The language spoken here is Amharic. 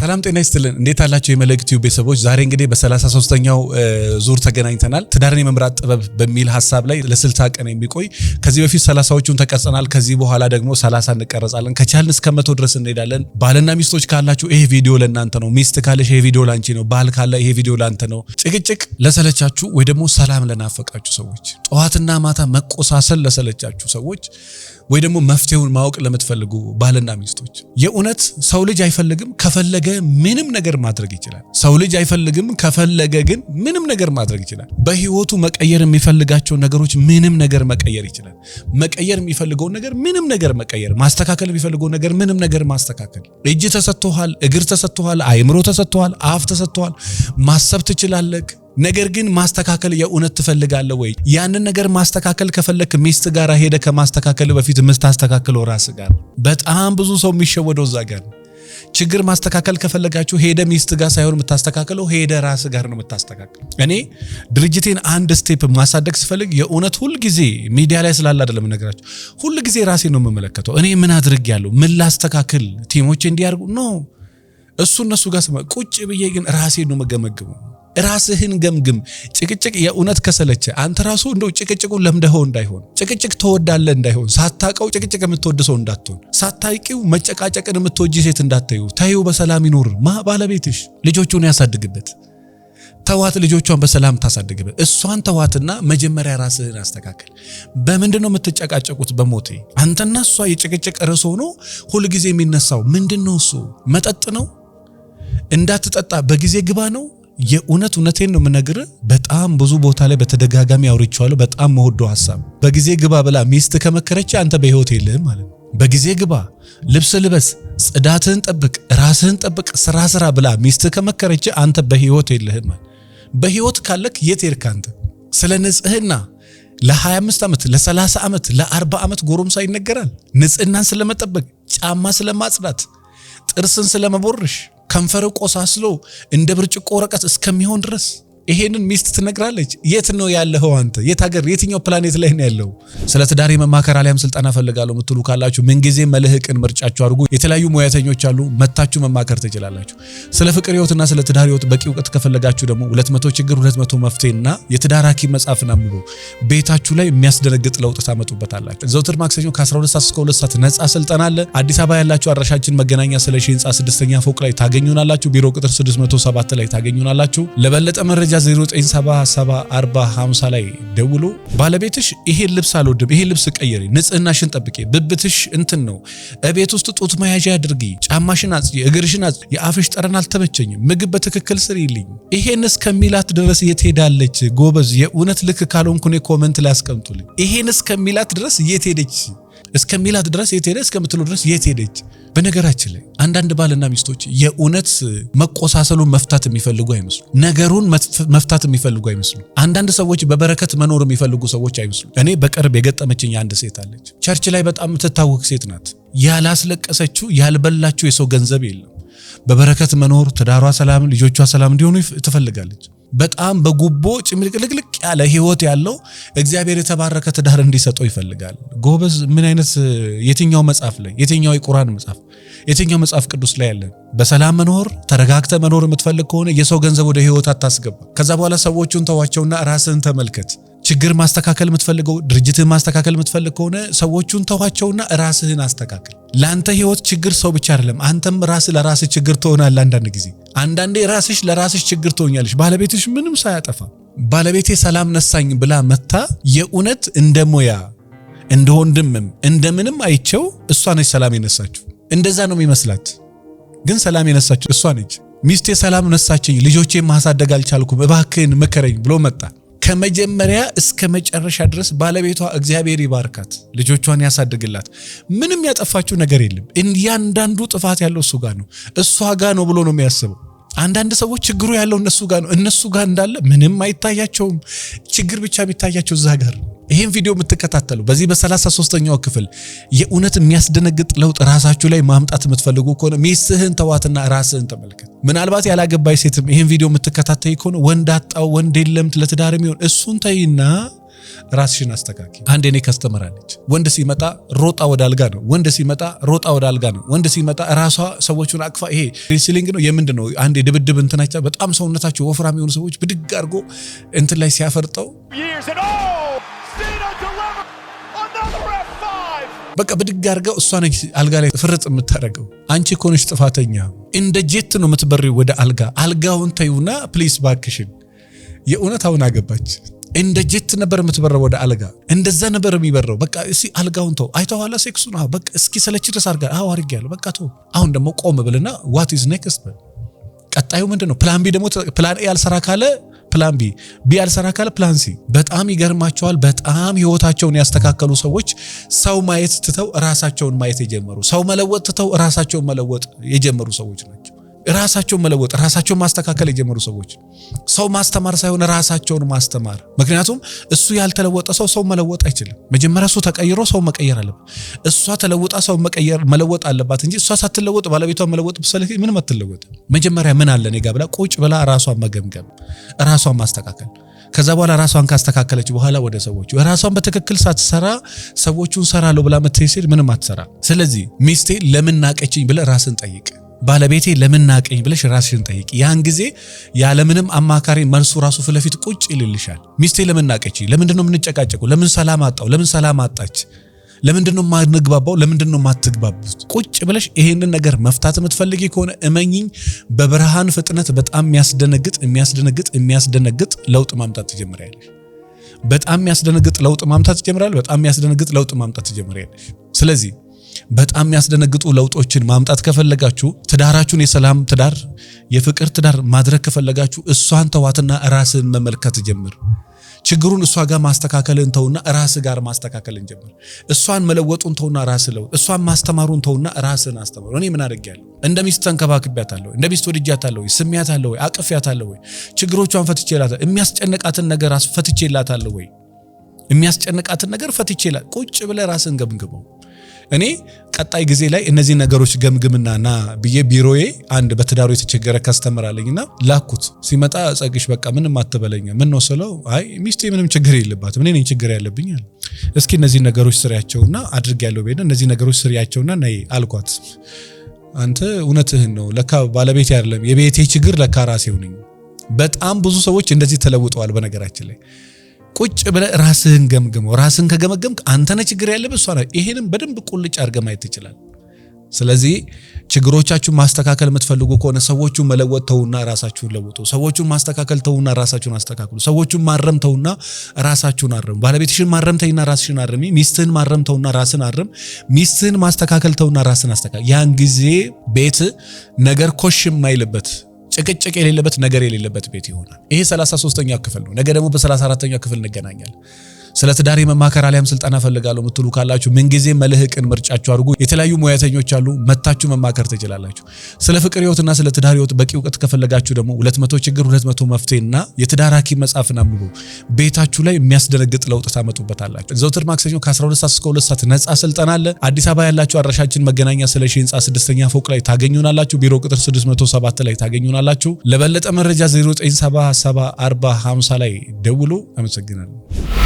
ሰላም ጤና ይስጥልን እንዴት አላችሁ የመልእክት ዩቲዩብ ቤተሰቦች ዛሬ እንግዲህ በ33ኛው ዙር ተገናኝተናል ትዳርን የመምራት ጥበብ በሚል ሐሳብ ላይ ለ60 ቀን የሚቆይ ከዚህ በፊት 30ዎቹን ተቀርጸናል ከዚህ በኋላ ደግሞ 30 እንቀርጻለን ከቻልን እስከ 100 ድረስ እንሄዳለን ባልና ሚስቶች ካላችሁ ይሄ ቪዲዮ ለእናንተ ነው ሚስት ካለሽ ይሄ ቪዲዮ ላንቺ ነው ባል ካለ ይሄ ቪዲዮ ላንተ ነው ጭቅጭቅ ለሰለቻችሁ ወይ ደግሞ ሰላም ለናፈቃችሁ ሰዎች ጠዋትና ማታ መቆሳሰል ለሰለቻችሁ ሰዎች ወይ ደግሞ መፍትሄውን ማወቅ ለምትፈልጉ ባልና ሚስቶች የኡነት ሰው ልጅ አይፈልግም ከፈለገ ምንም ነገር ማድረግ ይችላል ሰው ልጅ አይፈልግም ከፈለገ ግን ምንም ነገር ማድረግ ይችላል በህይወቱ መቀየር የሚፈልጋቸው ነገሮች ምንም ነገር መቀየር ይችላል መቀየር የሚፈልገው ነገር ምንም ነገር መቀየር ማስተካከል የሚፈልገው ነገር ምንም ነገር ማስተካከል እጅ ተሰጥቷል እግር ተሰጥቷል አይምሮ ተሰጥቷል አፍ ተሰጥቷል ማሰብ ትችላለህ ነገር ግን ማስተካከል የኡነት ትፈልጋለህ ወይ ያንን ነገር ማስተካከል ከፈለክ ሚስት ጋር ሄደ ከማስተካከል በፊት መስታስተካከለው ራስ ጋር በጣም ብዙ ሰው የሚሸወደው እዛ ጋር ችግር ማስተካከል ከፈለጋችሁ ሄደ ሚስት ጋር ሳይሆን የምታስተካከለው ሄደ ራስ ጋር ነው የምታስተካከለው እኔ ድርጅቴን አንድ ስቴፕ ማሳደግ ስፈልግ የኡነት ሁሉ ጊዜ ሚዲያ ላይ ስላለ አይደለም ነገራችሁ ሁሉ ጊዜ ራሴ ነው የምመለከተው እኔ ምን አድርጌያለሁ ምን ላስተካክል ቲሞቼ እንዲያርጉ ነው እነሱ ጋር ቁጭ ብዬ ግን ራሴ ነው መገመግመው ራስህን ገምግም ጭቅጭቅ የኡነት ከሰለቸ አንተ ራሱ እንደው ጭቅጭቁን ለምደኸው እንዳይሆን ጭቅጭቅ ተወዳለህ እንዳይሆን ሳታቀው ጭቅጭቅ የምትወድሰው እንዳትሆን ሳታይቂው መጨቃጨቅን የምትወጂ ሴት እንዳትዩ ታዩ በሰላም ይኖር ባለቤትሽ ልጆቹን ያሳድግበት ተዋት ልጆቿን በሰላም ታሳድግበት እሷን ተዋትና መጀመሪያ ራስህን አስተካክል በምንድነው የምትጨቃጨቁት በሞቴ አንተና እሷ የጭቅጭቅ ርዕስ ሆኖ ሁሉ ጊዜ የሚነሳው ምንድነው እሱ መጠጥ ነው እንዳትጠጣ በጊዜ ግባ ነው የኡነቴን ነው ምነግር በጣም ብዙ ቦታ ላይ በተደጋጋሚ አውርቻለሁ በጣም መወደው ሐሳብ በጊዜ ግባ ብላ ሚስት ከመከረች አንተ በህይወት የለህም ማለት ነው በጊዜ ግባ ልብስ ልበስ ጽዳትህን ጠብቅ ራስህን ጠብቅ ስራ ብላ ሚስት ከመከረች አንተ በህይወት የለህም ማለት በህይወት ካለክ የት ሄድክ አንተ ስለ ንጽህና ለ25 ዓመት ለ30 ዓመት ለ40 ዓመት ጎረምሳ ይነገራል ንጽህናን ስለመጠበቅ ጫማ ስለማጽዳት ጥርስን ስለመቦርሽ ከንፈር ቆሳስሎ እንደ ብርጭቆ ወረቀት እስከሚሆን ድረስ ይሄንን ሚስት ትነግራለች የት ነው ያለኸው አንተ የት ሀገር የትኛው ፕላኔት ላይ ነው ያለው ስለ ትዳር መማከር አሊያም ስልጣና ፈልጋለሁ ምትሉ ካላችሁ ምን ጊዜ መልህቅን ምርጫችሁ አድርጉ የተለያዩ ሙያተኞች አሉ መታችሁ መማከር ትችላላችሁ ስለ ፍቅር ህይወትና ስለ ትዳር ህይወት በቂ ዕውቀት ከፈለጋችሁ ደግሞ 200 ችግር 200 መፍትሄና የትዳር ሐኪም መጽሐፍን አንብቡ ቤታችሁ ላይ የሚያስደነግጥ ለውጥ ታመጡበታላችሁ ዘውትር ማክሰኞ ከ12 ሰዓት እስከ 2 ሰዓት ነፃ ስልጣና አለ አዲስ አበባ ያላችሁ አድራሻችን መገናኛ ስለሺ ህንጻ 6ኛ ፎቅ ላይ ታገኙናላችሁ ቢሮ ቁጥር 607 ላይ ታገኙናላችሁ ለበለጠ መረጃ 09774050 ላይ ደውሉ ባለቤትሽ ይሄ ልብስ አልወድም ይሄ ልብስ ቀይሪ ንጽህናሽን ጠብቂ ብብትሽ እንትን ነው እቤት ውስጥ ጡት መያዣ አድርጊ ጫማሽን አጽጂ እግርሽን አጽጂ የአፍሽ ጠረን አልተመቸኝም ምግብ በትክክል ስሪልኝ ይሄን እስከሚላት ድረስ የት ሄዳለች ጎበዝ የኡነት ልክ ካልሆንኩ ነው ኮሜንት ላይ አስቀምጡልኝ ይሄን እስከሚላት ድረስ የት ሄደች እስከሚላት ድረስ የት ሄደ እስከምትሉ ድረስ የት ሄደች በነገራችን ላይ አንዳንድ ባልና ሚስቶች የኡነት መቆሳሰሉን መፍታት የሚፈልጉ አይመስሉ ነገሩን መፍታት የሚፈልጉ አይመስሉ አንዳንድ ሰዎች በበረከት መኖር የሚፈልጉ ሰዎች አይመስሉ እኔ በቅርብ የገጠመችኝ አንድ ሴት አለች ቸርች ላይ በጣም ትታወቅ ሴት ናት ያላስለቀሰችው ያልበላችው የሰው ገንዘብ የለም በበረከት መኖር ትዳሯ ሰላም ልጆቿ ሰላም እንዲሆኑ ትፈልጋለች በጣም በጉቦ ጭምልቅልቅ ያለ ህይወት ያለው እግዚአብሔር የተባረከ ትዳር እንዲሰጠው ይፈልጋል ጎበዝ ምን አይነት የትኛው መጽሐፍ ላይ የትኛው የቁርአን መጽሐፍ የትኛው መጽሐፍ ቅዱስ ላይ ያለ በሰላም መኖር ተረጋግተ መኖር የምትፈልግ ከሆነ የሰው ገንዘብ ወደ ህይወት አታስገባ ከዛ በኋላ ሰዎቹን ተዋቸውና ራስህን ተመልከት ችግር ማስተካከል የምትፈልገው ድርጅትህን ማስተካከል የምትፈልግ ከሆነ ሰዎቹን ተዋቸውና ራስህን አስተካክል ላንተ ህይወት ችግር ሰው ብቻ አይደለም አንተም ለራስህ ችግር ትሆናለህ አንዳንዴ ራስሽ ለራስሽ ችግር ትሆኛለሽ ባለቤትሽ ምንም ሳያጠፋ ባለቤቴ ሰላም ነሳኝ ብላ መታ የኡነት እንደሞያ እንደ ወንድምም እንደምንም አይቸው እሷ ነች ሰላም የነሳችው እንደዛ ነው የሚመስላት ግን ሰላም የነሳችው እሷ ነች ሚስቴ ሰላም ነሳችኝ ልጆቼ ማሳደግ አልቻልኩም እባክህን መከረኝ ብሎ መጣ ከመጀመሪያ እስከ መጨረሻ ድረስ ባለቤቷ እግዚአብሔር ይባርካት ልጆቿን ያሳድግላት ምንም ያጠፋችው ነገር የለም እያንዳንዱ ጥፋት ያለው እሱ ጋር ነው እሷ ጋር ነው ብሎ ነው የሚያስበው አንዳንድ ሰዎች ችግሩ ያለው እነሱ ጋር እንዳለ ምንም አይታያቸውም ችግር ብቻ የሚታያቸው እዛ ጋር ይሄን ቪዲዮ የምትከታተሉ በዚህ በ33ኛው ክፍል የኡነት የሚያስደነግጥ ለውጥ ራሳችሁ ላይ ማምጣት የምትፈልጉ ከሆነ ሚስትህን ተዋትና ራስህን ተመልከት ምናልባት ያላገባይ ሴትም ይሄን ቪዲዮ የምትከታተይ ከሆነ ወንድ አጣው ወንድ የለም ለትዳር የሚሆን እሱን ተይና ራስሽን አስተካኪ። አንድ እኔ ከስተመር አለች። ወንድ ሲመጣ ሮጣ ወደ አልጋ ነው። ወንድ ሲመጣ ሮጣ ወደ አልጋ ነው። ወንድ ሲመጣ ራሷ ሰዎቹን አቅፋ ይሄ ሬስሊንግ ነው የምንድን ነው አንድ የድብድብ እንትናቻ በጣም ሰውነታቸው ወፍራም የሆኑ ሰዎች ብድግ አድርጎ እንትን ላይ ሲያፈርጠው በቃ ብድግ አድርገው እሷ ነች አልጋ ላይ ፍርጥ የምታደርገው። አንቺ እኮ ነሽ ጥፋተኛ። እንደ ጄት ነው የምትበሪው ወደ አልጋ። አልጋውን ተይውና ፕሊስ ባክሽን። የእውነት አሁን አገባች። እንደ ጄት ነበር የምትበረው ወደ አልጋ። እንደዛ ነበር የሚበረው። በቃ እስኪ አልጋውን ተው። አይተዋላ ሴክሱን። በቃ እስኪ ሰለች ድረስ አድርጋ አድርጊያለሁ በቃ ተው። አሁን ደግሞ ቆም ብልና ዋት ኢዝ ኔክስት? ቀጣዩ ምንድነው? ፕላን ቢ ደግሞ ፕላን ኤ ያልሰራ ካለ ፕላን ቢ ያልሰራ ካለ ፕላን ሲ። በጣም ይገርማቸዋል። በጣም ህይወታቸውን ያስተካከሉ ሰዎች ሰው ማየት ትተው ራሳቸውን ማየት የጀመሩ፣ ሰው መለወጥ ትተው ራሳቸውን መለወጥ የጀመሩ ሰዎች ናቸው። ራሳቸውን መለወጥ ራሳቸውን ማስተካከል የጀመሩ ሰዎች። ሰው ማስተማር ሳይሆን ራሳቸውን ማስተማር። ምክንያቱም እሱ ያልተለወጠ ሰው መለወጥ አይችልም። መጀመሪያ እሱ ተቀይሮ ሰው መቀየር አለበት። እሷ ተለውጣ ሰው መለወጥ አለባት እንጂ እሷ ሳትለወጥ ባለቤቷን መለወጥ ብትፈልግ ምንም አትለወጥ። መጀመሪያ ምን አለ እኔ ጋር ብላ ቁጭ ብላ ራሷን መገምገም፣ ራሷን ማስተካከል። ከዛ በኋላ ራሷን ካስተካከለች በኋላ ወደ ሰዎቹ ራሷን በትክክል ሳትሰራ ሰዎቹን ሰራለሁ ብላ መተይሲል ምንም አትሰራ። ስለዚህ ሚስቴ ለምን ናቀችኝ ብለ ራስን ጠይቅ። ባለቤቴ ለምን ናቀኝ ብለሽ ራስሽን ጠይቂ። ያን ጊዜ ያለምንም አማካሪ መልሱ ራሱ ፍለፊት ቁጭ ይልልሻል። ሚስቴ ለምን ናቀችኝ? ለምንድነው የምንጨቃጨቀው? ለምን ሰላም አጣው? ለምን ሰላም አጣች? ለምንድነው ማንግባባው? ለምንድነው ማትግባቡት? ቁጭ ብለሽ ይሄንን ነገር መፍታት የምትፈልጊ ከሆነ እመኚኝ፣ በብርሃን ፍጥነት በጣም የሚያስደነግጥ ለውጥ ማምጣት ትጀምሪያለሽ። በጣም የሚያስደነግጥ ለውጥ ማምጣት ትጀምራለሽ። በጣም የሚያስደነግጥ ለውጥ ማምጣት ትጀምሪያለሽ። ስለዚህ በጣም የሚያስደነግጡ ለውጦችን ማምጣት ከፈለጋችሁ፣ ትዳራችሁን የሰላም ትዳር የፍቅር ትዳር ማድረግ ከፈለጋችሁ እሷን ተዋትና ራስን መመልከት ጀምር። ችግሩን እሷ ጋር ማስተካከልን ተውና ራስ ጋር ማስተካከልን ጀምር። እሷን መለወጡን ተውና ራስ ለውጥ። እሷን ማስተማሩን ተውና ራስን አስተምሩ። እኔ ምን አድርጌያለሁ? እንደ ሚስት ተንከባክቤያታለሁ? እንደ ሚስት ወድጃታለሁ? ስሜያታለሁ ወይ? አቅፌያታለሁ ወይ? ችግሮቿን ፈትቼላታለሁ? የሚያስጨንቃትን ነገር ፈትቼላታለሁ ወይ? የሚያስጨንቃትን ነገር ፈትቼላት ቁጭ ብለህ ራስን ገምግመው። እኔ ቀጣይ ጊዜ ላይ እነዚህ ነገሮች ገምግምና ና ብዬ ቢሮዬ አንድ በትዳሩ የተቸገረ ከስተመር አለኝና ላኩት። ሲመጣ ጸግሽ በቃ ምንም አትበለኛ። ምን ነው ስለው አይ ሚስቴ ምንም ችግር የለባትም እኔ ነኝ ችግር ያለብኝ አለ። እስኪ እነዚህ ነገሮች ስሪያቸውና አድርጌያለሁ በእና እነዚህ ነገሮች ስሪያቸውና ነይ አልኳት። አንተ እውነትህን ነው ለካ ባለቤቴ አይደለም የቤቴ ችግር ለካ ራሴው ነኝ። በጣም ብዙ ሰዎች እንደዚህ ተለውጠዋል። በነገራችን ላይ ቁጭ ብለህ ራስህን ገምግመው። ራስህን ከገመገምክ አንተ ነህ ችግር ያለብህ እሷ ነህ። ይሄንም በደንብ ቁልጭ አድርገህ ማየት ትችላለህ። ስለዚህ ችግሮቻችሁን ማስተካከል የምትፈልጉ ከሆነ ሰዎቹን መለወጥ ተውና ራሳችሁን ለውጡ። ሰዎቹን ማስተካከል ተውና ራሳችሁን አስተካክሉ። ሰዎቹን ማረም ተውና ራሳችሁን አረሙ። ባለቤትሽን ማረም ተይና ራስሽን አረሚ። ሚስትህን ማረም ተውና ራስን አረም። ሚስትህን ማስተካከል ተውና ራስን አስተካክል። ያን ጊዜ ቤት ነገር ኮሽ የማይልበት ጭቅጭቅ የሌለበት ነገር የሌለበት ቤት ይሆናል። ይሄ 33ኛው ክፍል ነው። ነገ ደግሞ በ34ኛው ክፍል እንገናኛለን። ስለ ትዳር መማከር አሊያም ስልጠና ፈልጋለሁ የምትሉ ካላችሁ ምንጊዜ መልህቅን ምርጫችሁ አድርጉ። የተለያዩ ሙያተኞች አሉ፣ መታችሁ መማከር ትችላላችሁ። ስለ ፍቅር ህይወትና ስለ ትዳር ህይወት በቂ እውቀት ከፈለጋችሁ ደግሞ 200 ችግር 200 መፍትሄና የትዳር ሐኪም መጽሐፍን አንብቡ። ቤታችሁ ላይ የሚያስደነግጥ ለውጥ ታመጡበታላችሁ። ዘውትር ማክሰኞ ከ12 ሰዓት እስከ 2 ሰዓት ነፃ ስልጠና አለ። አዲስ አበባ ያላችሁ አድራሻችን መገናኛ ስለሺ ህንጻ 6ኛ ፎቅ ላይ ታገኙናላችሁ። ቢሮ ቁጥር 607 ላይ ታገኙናላችሁ። ለበለጠ መረጃ 09774050 ላይ ደውሉ። አመሰግናለሁ።